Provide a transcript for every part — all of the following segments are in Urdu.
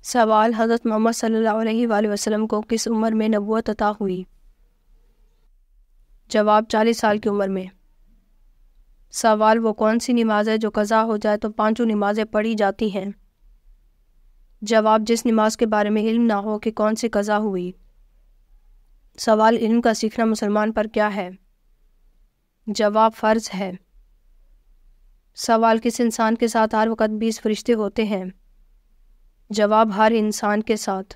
سوال: حضرت محمد صلی اللہ علیہ وآلہ وسلم کو کس عمر میں نبوت عطا ہوئی؟ جواب: 40 سال کی عمر میں۔ سوال: وہ کون سی نماز ہے جو قضا ہو جائے تو 5 نمازیں پڑھی جاتی ہیں؟ جواب: جس نماز کے بارے میں علم نہ ہو کہ کون سی قضا ہوئی۔ سوال: علم کا سیکھنا مسلمان پر کیا ہے؟ جواب: فرض ہے۔ سوال: کس انسان کے ساتھ ہر وقت 20 فرشتے ہوتے ہیں؟ جواب: ہر انسان کے ساتھ۔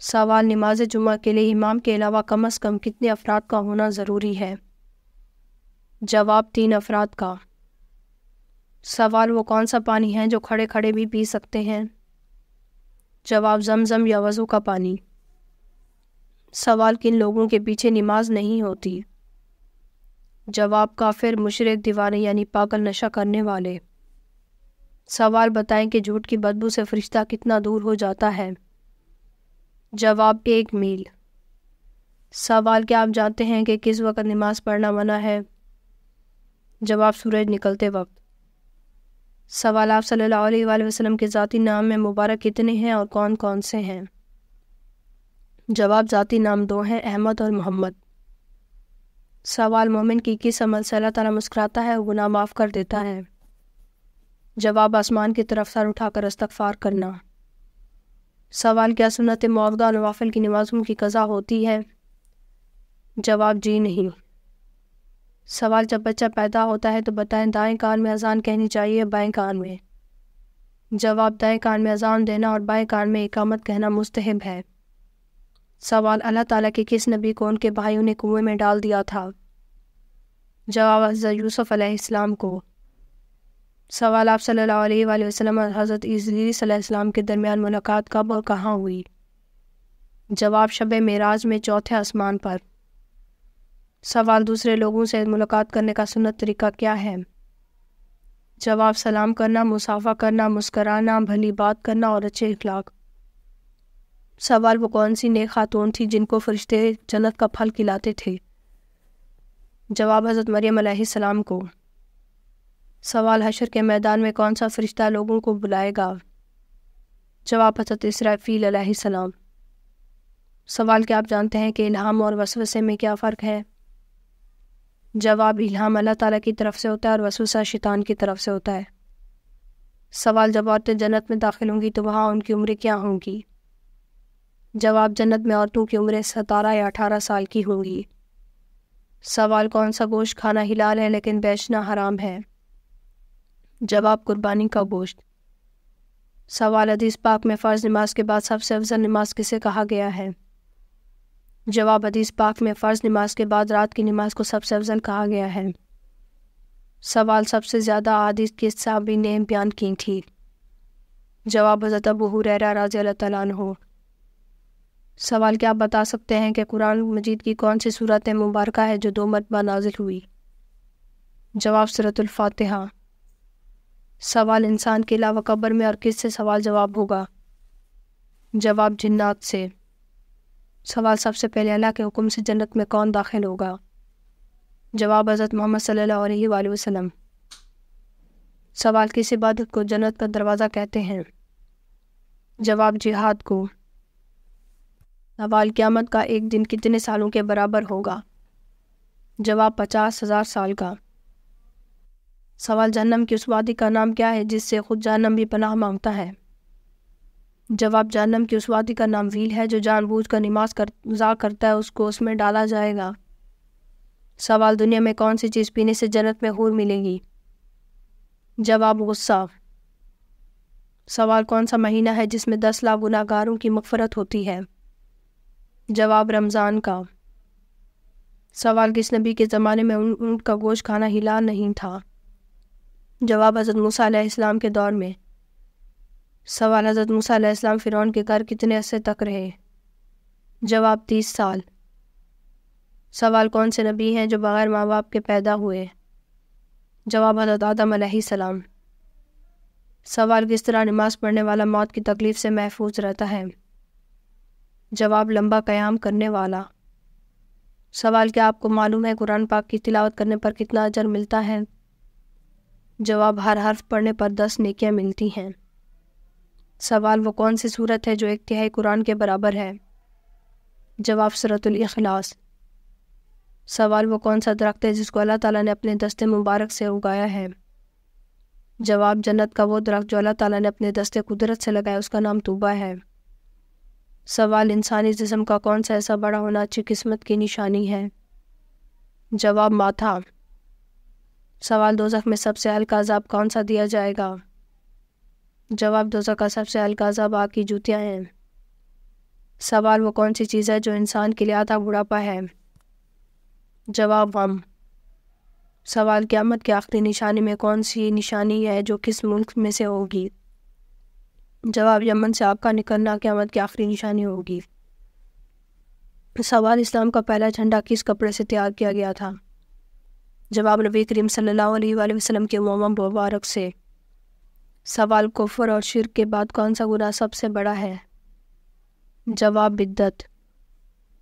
سوال: نماز جمعہ کے لیے امام کے علاوہ کم از کم کتنے افراد کا ہونا ضروری ہے؟ جواب: 3 افراد کا۔ سوال: وہ کون سا پانی ہے جو کھڑے کھڑے بھی پی سکتے ہیں؟ جواب: زمزم یا وضو کا پانی۔ سوال: کن لوگوں کے پیچھے نماز نہیں ہوتی؟ جواب: کافر، مشرک، دیوانے یعنی پاگل نشہ کرنے والے۔ سوال: بتائیں کہ جھوٹ کی بدبو سے فرشتہ کتنا دور ہو جاتا ہے؟ جواب: 1 میل۔ سوال: کیا آپ جانتے ہیں کہ کس وقت نماز پڑھنا منع ہے؟ جواب: سورج نکلتے وقت۔ سوال: آپ صلی اللہ علیہ وآلہ وسلم کے ذاتی نام میں مبارک کتنے ہیں اور کون کون سے ہیں؟ جواب: ذاتی نام 2 ہیں، احمد اور محمد۔ سوال: مومن کی کس عمل سے اللہ تعالیٰ مسکراتا ہے اور گناہ معاف کر دیتا ہے؟ جواب: آسمان کی طرف سر اٹھا کر استغفار کرنا۔ سوال: کیا سنت معوقہ اور نوافل کی نمازوں کی قضا ہوتی ہے؟ جواب: جی نہیں۔ سوال: جب بچہ پیدا ہوتا ہے تو بتائیں دائیں کان میں اذان کہنی چاہیے یا بائیں کان میں؟ جواب: دائیں کان میں اذان دینا اور بائیں کان میں اقامت کہنا مستحب ہے۔ سوال: اللہ تعالیٰ کے کس نبی کو ان کے بھائیوں نے کنویں میں ڈال دیا تھا؟ جواب: حضرت یوسف علیہ السلام کو۔ سوال: آپ صلی اللہ علیہ وآلہ وسلم اور حضرت ادریس علیہ السلام کے درمیان ملاقات کب اور کہاں ہوئی؟ جواب: شب معراج میں 4تھے آسمان پر۔ سوال: دوسرے لوگوں سے ملاقات کرنے کا سنت طریقہ کیا ہے؟ جواب: سلام کرنا، مصافحہ کرنا، مسکرانا، بھلی بات کرنا اور اچھے اخلاق۔ سوال: وہ کون سی نیک خاتون تھی جن کو فرشتے جنت کا پھل کھلاتے تھے؟ جواب: حضرت مریم علیہ السلام کو۔ سوال: حشر کے میدان میں کون سا فرشتہ لوگوں کو بلائے گا؟ جواب: حضرت اسرافیل علیہ السلام۔ سوال: کیا آپ جانتے ہیں کہ الہام اور وسوسے میں کیا فرق ہے؟ جواب: الہام اللہ تعالیٰ کی طرف سے ہوتا ہے اور وسوسہ شیطان کی طرف سے ہوتا ہے۔ سوال: جب عورتیں جنت میں داخل ہوں گی تو وہاں ان کی عمریں کیا ہوں گی؟ جواب: جنت میں عورتوں کی عمریں 17 یا 18 سال کی ہوں گی۔ سوال: کون سا گوشت کھانا حلال ہے لیکن بیچنا حرام ہے؟ جواب: قربانی کا گوشت۔ سوال: حدیث پاک میں فرض نماز کے بعد سب سے افضل نماز کسے کہا گیا ہے؟ جواب: حدیث پاک میں فرض نماز کے بعد رات کی نماز کو سب سے افضل کہا گیا ہے۔ سوال: سب سے زیادہ احادیث کس صحابی نے بیان کی تھی؟ جواب: حضرت ابو ہریرہ رضی اللہ تعالیٰ عنہ۔ سوال: کیا آپ بتا سکتے ہیں کہ قرآن مجید کی کون سی سورت مبارکہ ہے جو 2 مرتبہ نازل ہوئی؟ جواب: سورۃ الفاتحہ۔ سوال: انسان کے علاوہ قبر میں اور کس سے سوال جواب ہوگا؟ جواب: جنات سے۔ سوال: سب سے پہلے اللہ کے حکم سے جنت میں کون داخل ہوگا؟ جواب: حضرت محمد صلی اللہ علیہ وآلہ وسلم۔ سوال: کس عبادت کو جنت کا دروازہ کہتے ہیں؟ جواب: جہاد کو۔ سوال: قیامت کا ایک دن کتنے سالوں کے برابر ہوگا؟ جواب: 50,000 سال کا۔ سوال: جہنم کی اس وادی کا نام کیا ہے جس سے خود جہنم بھی پناہ مانگتا ہے؟ جواب: جہنم کی اس وادی کا نام ویل ہے، جو جان بوجھ کر نماز قضا کرتا ہے اس کو اس میں ڈالا جائے گا۔ سوال: دنیا میں کون سی چیز پینے سے جنت میں حور ملے گی؟ جواب: غصہ۔ سوال: کون سا مہینہ ہے جس میں 10 لاکھ گناہ گاروں کی مغفرت ہوتی ہے؟ جواب: رمضان کا۔ سوال: کس نبی کے زمانے میں اونٹ کا گوشت کھانا حلال نہیں تھا؟ جواب: حضرت موسیٰ علیہ السلام کے دور میں۔ سوال: حضرت موسیٰ علیہ السلام فرعون کے گھر کتنے عرصے تک رہے؟ جواب: 30 سال۔ سوال: کون سے نبی ہیں جو بغیر ماں باپ کے پیدا ہوئے؟ جواب: حضرت آدم علیہ السلام۔ سوال: کس طرح نماز پڑھنے والا موت کی تکلیف سے محفوظ رہتا ہے؟ جواب: لمبا قیام کرنے والا۔ سوال: کیا آپ کو معلوم ہے قرآن پاک کی تلاوت کرنے پر کتنا اجر ملتا ہے؟ جواب: ہر حرف پڑھنے پر 10 نیکیاں ملتی ہیں۔ سوال وہ کون سی صورت ہے جو ایک تہائی قرآن کے برابر ہے؟ جواب سورۃ الاخلاص۔ سوال وہ کون سا درخت ہے جس کو اللہ تعالیٰ نے اپنے دست مبارک سے اگایا ہے؟ جواب جنت کا وہ درخت جو اللہ تعالیٰ نے اپنے دست قدرت سے لگایا، اس کا نام طوبہ ہے۔ سوال انسانی جسم کا کون سا ایسا بڑا ہونا اچھی قسمت کی نشانی ہے؟ جواب ماتھا۔ سوال دوزخ میں سب سے ہلکا عذاب کون سا دیا جائے گا؟ جواب دوزخ کا سب سے ہلکا عذاب آگ کی جوتیاں ہیں۔ سوال وہ کون سی چیز ہے جو انسان کے لیے آدھا بڑھاپا ہے؟ جواب غم۔ سوال قیامت کی آخری نشانی میں کون سی نشانی ہے جو کس ملک میں سے ہوگی؟ جواب یمن سے آگ کا نکلنا قیامت کی آخری نشانی ہوگی۔ سوال اسلام کا پہلا جھنڈا کس کپڑے سے تیار کیا گیا تھا؟ جواب نبی کریم صلی اللہ علیہ وآلہ وسلم کے مبارک سے۔ سوال کفر اور شرک کے بعد کون سا گناہ سب سے بڑا ہے؟ جواب بدعت۔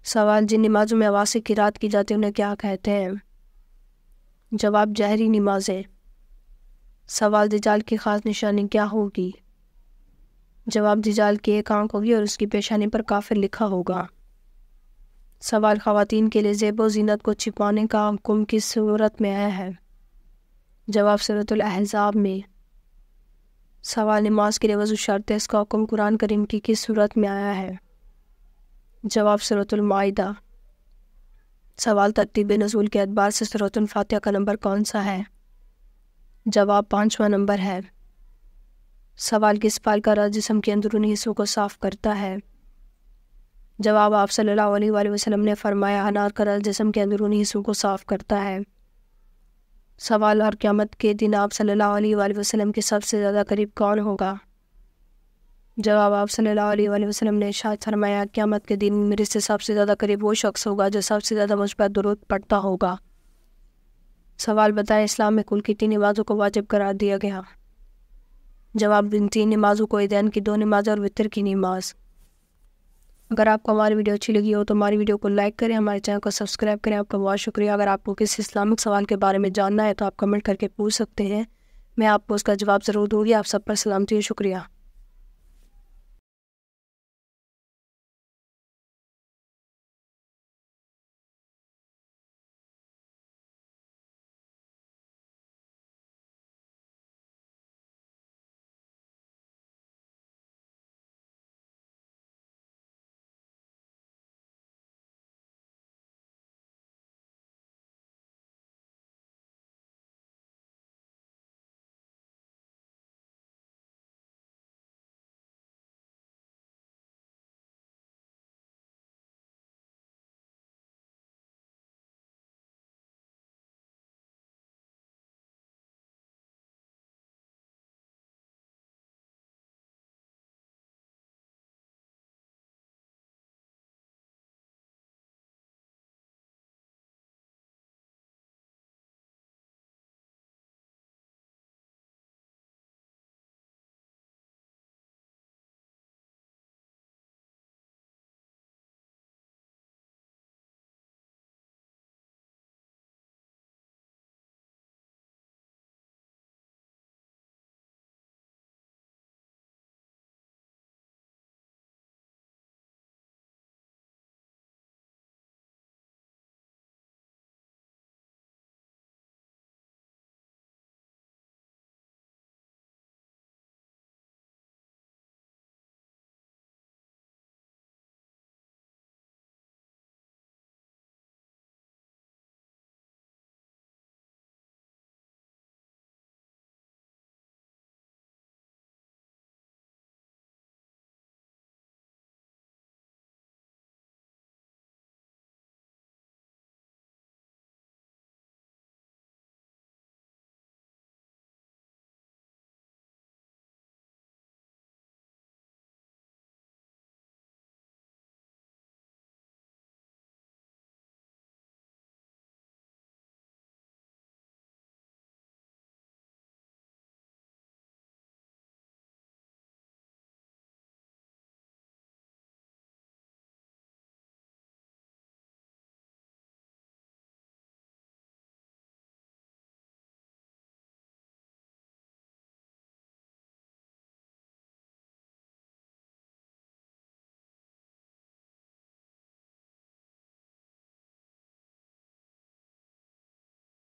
سوال جن نمازوں میں آواز سے قرات کی جاتی ہے انہیں کیا کہتے ہیں؟ جواب جہری نمازیں۔ سوال دجال کی خاص نشانی کیا ہوگی؟ جواب دجال کی ایک آنکھ ہوگی اور اس کی پیشانی پر کافر لکھا ہوگا۔ سوال خواتین کے لیے زیب و زینت کو چھپانے کا حکم کس صورت میں آیا ہے؟ جواب سورۃ الاحزاب میں۔ سوال نماز کے لیے وضو شرط ہے، اس کا حکم قرآن کریم کی کس صورت میں آیا ہے؟ جواب سورۃ المائدہ۔ سوال ترتیب نزول کے اعتبار سے سورۃ الفاتحہ کا نمبر کون سا ہے؟ جواب 5واں نمبر ہے۔ سوال کس پھل کا رس جسم کے اندرونی حصوں کو صاف کرتا ہے؟ جواب آپ صلی اللہ علیہ وآلہ وسلم نے فرمایا انار کا رس جسم کے اندرونی حصوں کو صاف کرتا ہے۔ سوال اور قیامت کے دن آپ صلی اللہ علیہ وآلہ وسلم کے سب سے زیادہ قریب کون ہوگا؟ جواب آپ صلی اللہ علیہ وآلہ وسلم نے ارشاد فرمایا قیامت کے دن میرے سے سب سے زیادہ قریب وہ شخص ہوگا جو سب سے زیادہ مجھ پر درود پڑھتا ہوگا۔ سوال بتائیں اسلام میں کل کتنی نمازوں کو واجب قرار دیا گیا؟ جواب 3 نمازوں کو، عیدین کی 2 نمازیں اور وتر کی نماز۔ اگر آپ کو ہماری ویڈیو اچھی لگی ہو تو ہماری ویڈیو کو لائک کریں، ہمارے چینل کو سبسکرائب کریں۔ آپ کا بہت شکریہ۔ اگر آپ کو کسی اسلامک سوال کے بارے میں جاننا ہے تو آپ کمنٹ کر کے پوچھ سکتے ہیں، میں آپ کو اس کا جواب ضرور دوں گی۔ آپ سب پر سلامتی و شکریہ۔